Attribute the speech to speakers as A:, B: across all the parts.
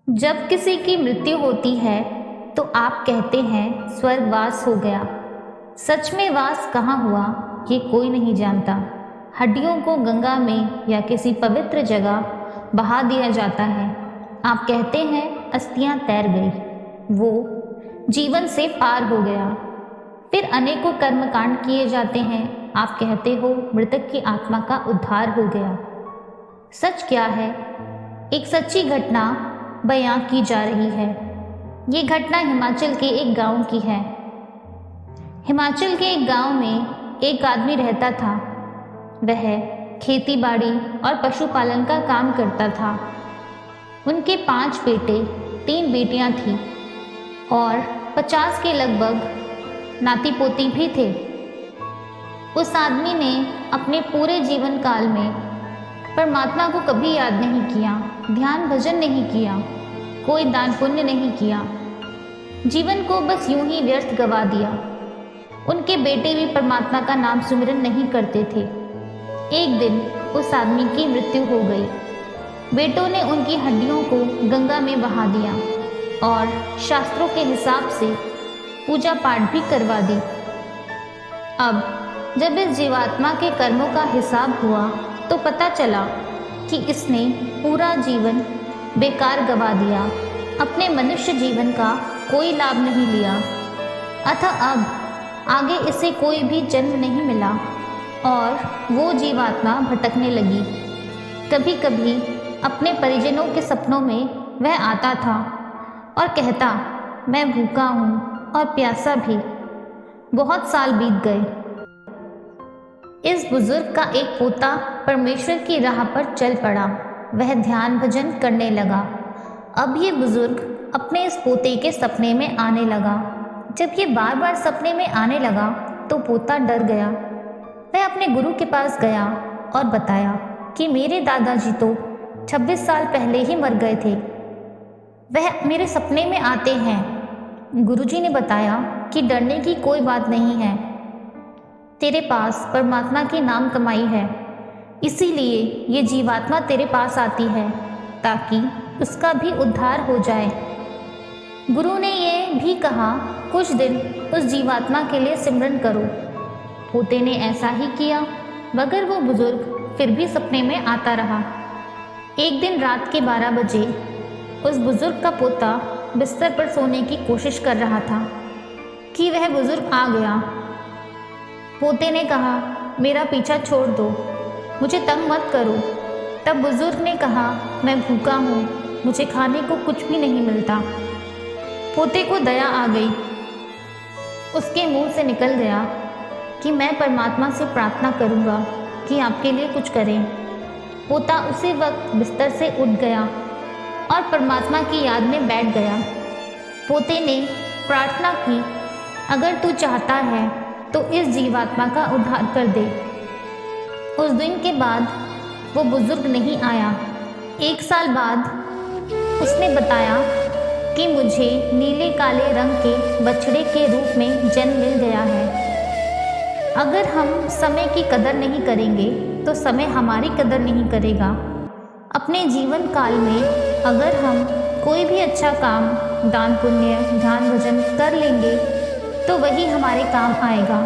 A: जब किसी की मृत्यु होती है तो आप कहते हैं स्वर्गवास हो गया। सच में वास कहाँ हुआ ये कोई नहीं जानता। हड्डियों को गंगा में या किसी पवित्र जगह बहा दिया जाता है। आप कहते हैं अस्थियां तैर गई, वो जीवन से पार हो गया। फिर अनेकों कर्मकांड किए जाते हैं। आप कहते हो मृतक की आत्मा का उद्धार हो गया। सच क्या है? एक सच्ची घटना बयां की जा रही है। ये घटना हिमाचल के एक गांव की है। हिमाचल के एक गांव में एक आदमी रहता था। वह खेती बाड़ी और पशुपालन का काम करता था। उनके 5 बेटे 3 बेटियां थीं और 50 के लगभग नाती पोती भी थे। उस आदमी ने अपने पूरे जीवन काल में परमात्मा को कभी याद नहीं किया, ध्यान भजन नहीं किया, कोई दान पुण्य नहीं किया। जीवन को बस यूं ही व्यर्थ गवा दिया। उनके बेटे भी परमात्मा का नाम सुमिरन नहीं करते थे। एक दिन उस आदमी की मृत्यु हो गई। बेटों ने उनकी हड्डियों को गंगा में बहा दिया और शास्त्रों के हिसाब से पूजा पाठ भी करवा दी। अब जब इस जीवात्मा के कर्मों का हिसाब हुआ तो पता चला कि इसने पूरा जीवन बेकार गवा दिया, अपने मनुष्य जीवन का कोई लाभ नहीं लिया। अतः अब आगे इसे कोई भी जन्म नहीं मिला और वो जीवात्मा भटकने लगी। कभी कभी अपने परिजनों के सपनों में वह आता था और कहता, मैं भूखा हूँ और प्यासा भी। बहुत साल बीत गए। इस बुजुर्ग का एक पोता परमेश्वर की राह पर चल पड़ा। वह ध्यान भजन करने लगा। अब ये बुजुर्ग अपने इस पोते के सपने में आने लगा। जब ये बार बार सपने में आने लगा तो पोता डर गया। वह अपने गुरु के पास गया और बताया कि मेरे दादाजी तो 26 साल पहले ही मर गए थे। वह मेरे सपने में आते हैं। गुरुजी ने बताया कि डरने की कोई बात नहीं है। तेरे पास परमात्मा की नाम कमाई है, इसीलिए ये जीवात्मा तेरे पास आती है ताकि उसका भी उद्धार हो जाए। गुरु ने ये भी कहा, कुछ दिन उस जीवात्मा के लिए सिमरन करो। पोते ने ऐसा ही किया, मगर वो बुजुर्ग फिर भी सपने में आता रहा। एक दिन रात के 12 बजे उस बुजुर्ग का पोता बिस्तर पर सोने की कोशिश कर रहा था कि वह बुजुर्ग आ गया। पोते ने कहा, मेरा पीछा छोड़ दो, मुझे तंग मत करो। तब बुजुर्ग ने कहा, मैं भूखा हूँ, मुझे खाने को कुछ भी नहीं मिलता। पोते को दया आ गई। उसके मुंह से निकल गया कि मैं परमात्मा से प्रार्थना करूँगा कि आपके लिए कुछ करें। पोता उसी वक्त बिस्तर से उठ गया और परमात्मा की याद में बैठ गया। पोते ने प्रार्थना की, अगर तू चाहता है तो इस जीवात्मा का उद्धार कर दे। उस दिन के बाद वो बुजुर्ग नहीं आया। 1 साल बाद उसने बताया कि मुझे नीले काले रंग के बछड़े के रूप में जन्म मिल गया है। अगर हम समय की कदर नहीं करेंगे तो समय हमारी कदर नहीं करेगा। अपने जीवन काल में अगर हम कोई भी अच्छा काम, दान पुण्य, ध्यान भजन कर लेंगे तो वही हमारे काम आएगा।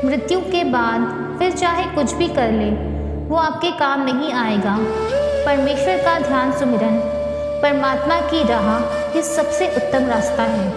A: मृत्यु के बाद फिर चाहे कुछ भी कर ले, वो आपके काम नहीं आएगा। परमेश्वर का ध्यान सुमिरन, परमात्मा की राह, ये सबसे उत्तम रास्ता है।